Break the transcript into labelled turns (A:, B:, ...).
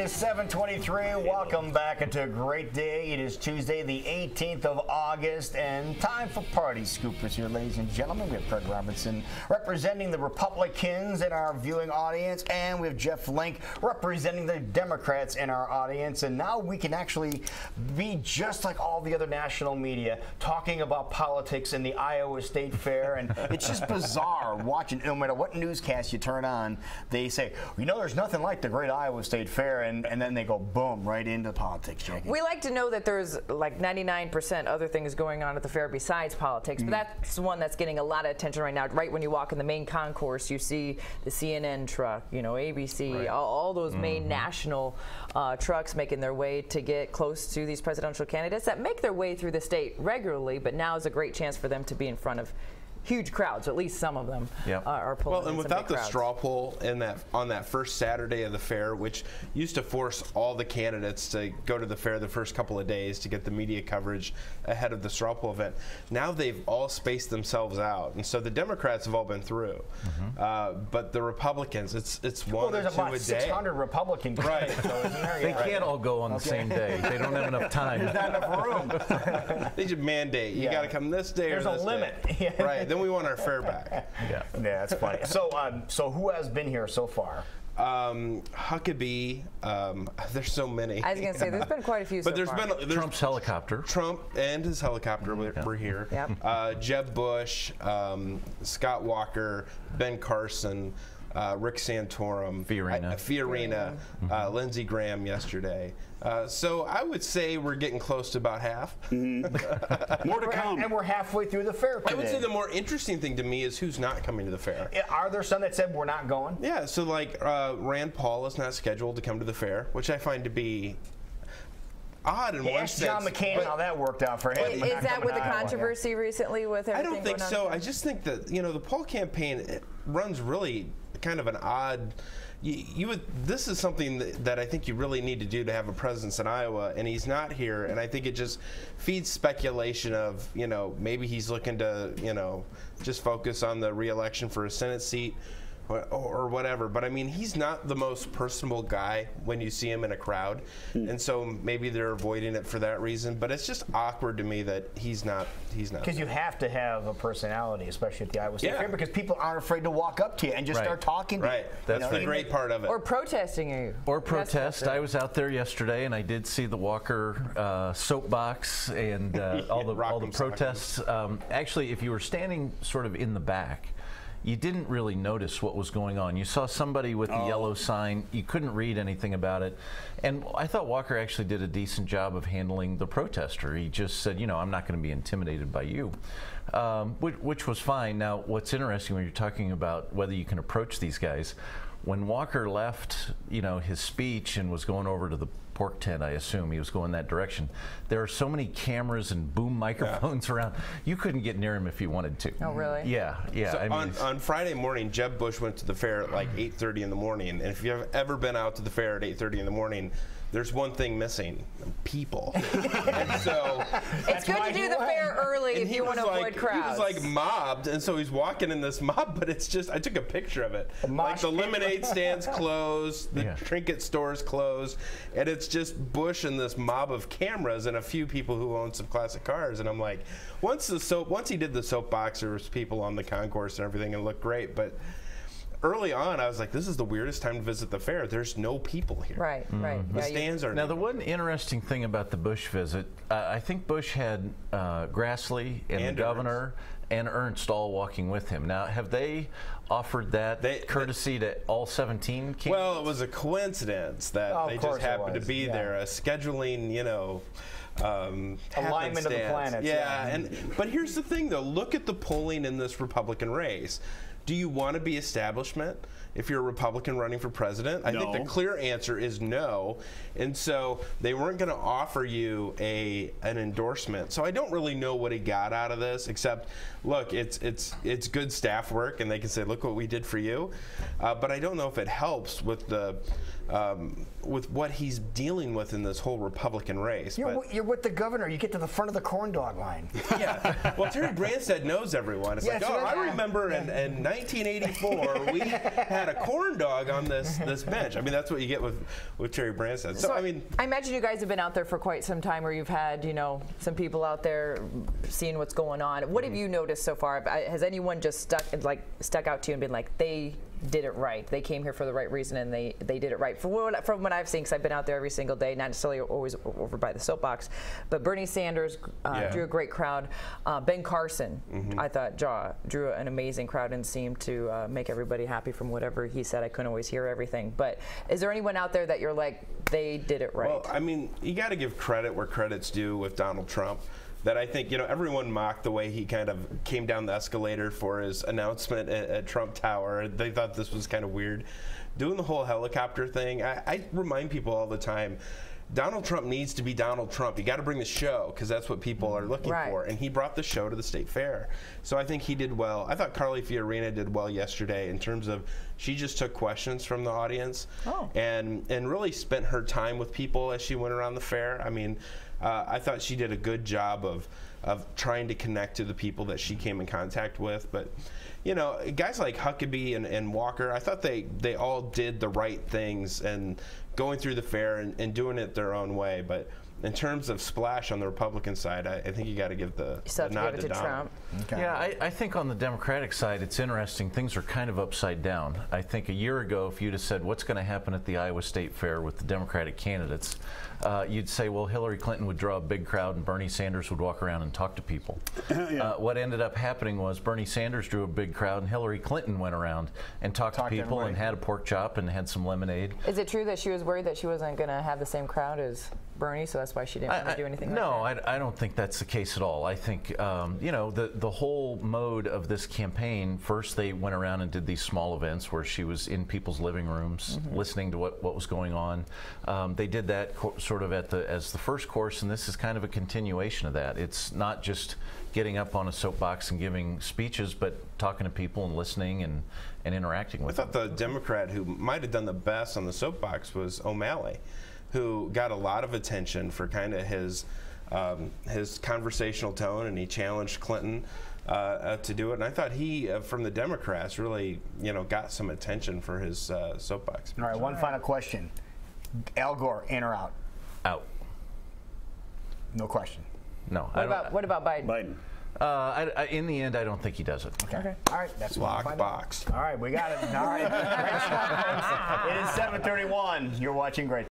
A: It's 7:23. Welcome back into a great day. It is Tuesday, the 18th of August, and time for Party Scoopers here, ladies and gentlemen. We have Craig Robinson representing the Republicans in our viewing audience, and we have Jeff Link representing the Democrats in our audience. And now we can actually be just like all the other national media, talking about politics in the Iowa State Fair. And it's just bizarre watching, no matter what newscast you turn on, they say, you know, there's nothing like the great Iowa State Fair. And then they go boom right into politics, Jackie.
B: We like to know that there's like 99% other things going on at the fair besides politics, but that's one that's getting a lot of attention right now. Right when you walk in the main concourse, you see the CNN truck, you know, ABC, right. all those main national trucks making their way to get close to these presidential candidates that make their way through the state regularly, but now is a great chance for them to be in front of huge crowds. At least some of them are pulling.
C: Well, and without the straw poll on that first Saturday of the fair, which used to force all the candidates to go to the fair the first couple of days to get the media coverage ahead of the straw poll event, now they've all spaced themselves out, and so the Democrats have all been through, but the Republicans, it's one or two a day.
A: Well, there's about 600 Republican candidates,
C: right?
A: So isn't there?
D: They can't all go on the same day. They don't have enough time.
A: There's not enough room.
C: They should mandate you got to come this day
A: There's
C: or this
A: a limit.
C: day. Right. Then we want our fare back.
A: Yeah, that's funny. So who has been here so far?
C: Huckabee. There's so many.
B: I was going to say, there's been quite a few
C: but
B: so far.
C: There's
D: Trump's helicopter.
C: Trump and his helicopter were here.
B: Yep.
C: Jeb Bush, Scott Walker, Ben Carson, Rick Santorum, Fiorina, Lindsey Graham yesterday. So I would say we're getting close to about half.
A: More to come. And we're halfway through the fair today.
C: I would say the more interesting thing to me is who's not coming to the fair.
A: Are there some that said we're not going?
C: Yeah, so like Rand Paul is not scheduled to come to the fair, which I find to be odd in one sense.
A: John McCain how that worked out for him.
B: Is that with the controversy recently with everything
C: I don't think
B: going
C: so.
B: on?
C: I just think that, the Paul campaign runs really kind of an odd. This is something that I think you really need to do to have a presence in Iowa, and he's not here, and I think it just feeds speculation of, maybe he's looking to, just focus on the re-election for a Senate seat or whatever. But I mean, he's not the most personable guy when you see him in a crowd, and so maybe they're avoiding it for that reason. But it's just awkward to me that he's not.
A: Because you have to have a personality, especially at the Iowa State Fair, because people aren't afraid to walk up to you and just start talking to you.
C: That's the great part of it.
B: Or protesting you.
D: Or protest. I was out there yesterday, and I did see the Walker soapbox and all the protests. Actually, if you were standing sort of in the back, you didn't really notice what was going on. You saw somebody with the yellow sign. You couldn't read anything about it. And I thought Walker actually did a decent job of handling the protester. He just said, I'm not going to be intimidated by you, which was fine. Now, what's interesting when you're talking about whether you can approach these guys, when Walker left, his speech and was going over to the pork tent, I assume he was going that direction, there are so many cameras and boom microphones around, you couldn't get near him if you wanted to.
B: Oh, really?
D: Yeah.
C: So on Friday morning, Jeb Bush went to the fair at like 8:30 in the morning, and if you've ever been out to the fair at 8:30 in the morning, there's one thing missing: people. And so
B: it's good to do the fair early if you want to avoid crowds.
C: He was like mobbed, and so he's walking in this mob, but it's just, I took a picture of it. Like the lemonade stands closed, the trinket stores closed, and it's just Bush and this mob of cameras and a few people who own some classic cars. And I'm like, once he did the soapbox, there was people on the concourse and everything, and it looked great, but early on, I was like, this is the weirdest time to visit the fair. There's no people here.
B: Right.
C: The stands are...
D: Now, the one interesting thing about the Bush visit, I think Bush had Grassley and the governor and Ernst all walking with him. Now, have they offered that courtesy to all 17 candidates?
C: Well, it was a coincidence that they just happened to be there. A scheduling,
A: alignment of the planets.
C: But here's the thing, though. Look at the polling in this Republican race. Do you want to be establishment if you're a Republican running for president? I think the clear answer is no. And so they weren't going to offer you an endorsement. So I don't really know what he got out of this, except, look, it's good staff work, and they can say, look what we did for you. But I don't know if it helps with the with what he's dealing with in this whole Republican race.
A: You're with the governor. You get to the front of the corn dog line.
C: Yeah. Well, Terry Branstad knows everyone. It's like, I remember in 1984 we had a corn dog on this bench. I mean, that's what you get with Terry Branstad. So I mean,
B: I imagine you guys have been out there for quite some time, where you've had some people out there seeing what's going on. What have you noticed so far? Has anyone just stuck out to you and been like, they did it right, they came here for the right reason, and they did it right? From what I've seen, because I've been out there every single day, not necessarily always over by the soapbox, but Bernie Sanders drew a great crowd. Ben Carson, I thought, drew an amazing crowd and seemed to make everybody happy from whatever he said. I couldn't always hear everything, but is there anyone out there that you're like, they did it right?
C: Well, I mean, you got to give credit where credit's due with Donald Trump. That I think, everyone mocked the way he kind of came down the escalator for his announcement at Trump Tower. They thought this was kind of weird. Doing the whole helicopter thing, I remind people all the time, Donald Trump needs to be Donald Trump. You got to bring the show, because that's what people are looking for. And he brought the show to the state fair. So I think he did well. I thought Carly Fiorina did well yesterday in terms of she just took questions from the audience and really spent her time with people as she went around the fair. I mean, I thought she did a good job of trying to connect to the people that she came in contact with. But, guys like Huckabee and Walker, I thought they all did the right things and going through the fair and doing it their own way. But in terms of splash on the Republican side, I think you got to give the nod to
B: Trump.
D: Okay. Yeah, I think on the Democratic side, it's interesting. Things are kind of upside down. I think a year ago, if you'd have said what's going to happen at the Iowa State Fair with the Democratic candidates, you'd say, well, Hillary Clinton would draw a big crowd and Bernie Sanders would walk around and talk to people. What ended up happening was Bernie Sanders drew a big crowd and Hillary Clinton went around and talked to people and had a pork chop and had some lemonade.
B: Is it true that she was worried that she wasn't going to have the same crowd as Bernie, so that's why she didn't want to do anything
D: no,
B: like that?
D: I don't think that's the case at all. I think, the whole mode of this campaign, first they went around and did these small events where she was in people's living rooms listening to what was going on. They did that sort of as the first course, and this is kind of a continuation of that. It's not just getting up on a soapbox and giving speeches, but talking to people and listening and interacting with them.
C: I thought the Democrat who might have done the best on the soapbox was O'Malley, who got a lot of attention for kind of his conversational tone, and he challenged Clinton to do it. And I thought he, from the Democrats, really got some attention for his soapbox.
A: All right, one final question: Al Gore, in or out?
D: Out.
A: No question.
D: No.
B: What about Biden?
D: In the end, I don't think he does it.
A: Okay. All right. That's
C: Lockbox.
A: All right, we got it. All right. It is 7:31. You're watching Great.